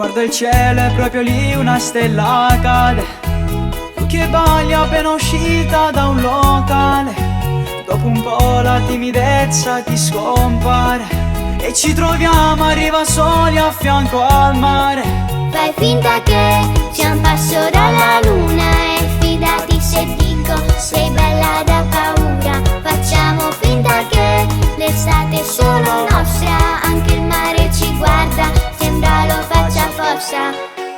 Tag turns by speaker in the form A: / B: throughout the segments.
A: Guardo il cielo e proprio lì una stella cade. Tu che balli appena uscita da un locale. Dopo un po' la timidezza ti scompare e ci troviamo, arriva soli a fianco al mare.
B: Fai finta che sia un passo dalla luna e fidati se dico sei bella da paura. Facciamo finta che l'estate è solo nostra, anche il mare ci guarda, sembra lo faccia apposta.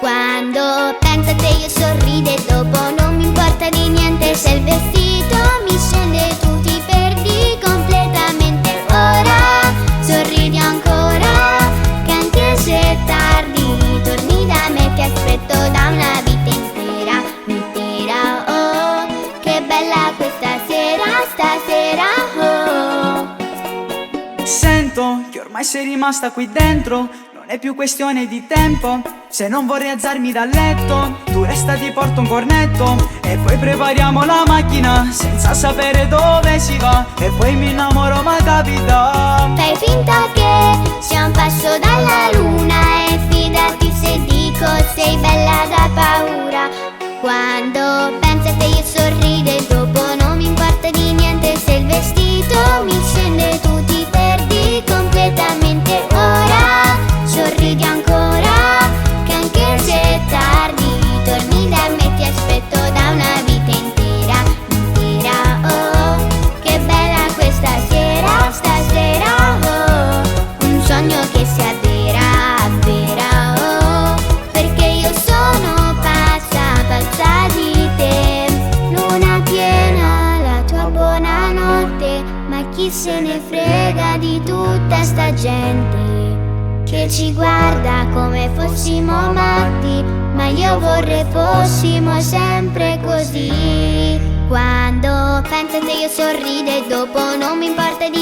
B: Quando penso a te io sorrido e dopo non mi importa di niente se il vestito mi scende e tu ti perdi completamente. Ora sorridi ancora, che anche se è tardi torni da me, ti aspetto da una vita intera, intera. Oh, che bella questa sera, stasera, oh.
A: Sento che ormai sei rimasta qui dentro, non è più questione di tempo. Se non vorrei alzarmi dal letto, tu resta, ti porto un cornetto e poi prepariamo la macchina senza sapere dove si va. E poi mi innamoro ma capita.
B: Fai finta che sia un passo dalla luna e fidati se dico sei bella da paura. Quando penso a te io sorrido e dopo non mi importa di niente se il vestito mi scende e tu ti perdi completamente. Ora sorridi ancora, che anche se è tardi torni da me, ti aspetto da una vita intera, intera. Oh, che bella questa sera, stasera, oh. Un sogno che si avvera, avvera, oh. Perché io sono pazza, pazza di te. Luna piena, la tua buonanotte, ma chi se ne frega di tutta sta gente che ci guarda come fossimo matti, ma io vorrei fossimo sempre così. Quando penso a te io sorrido e dopo non mi importa di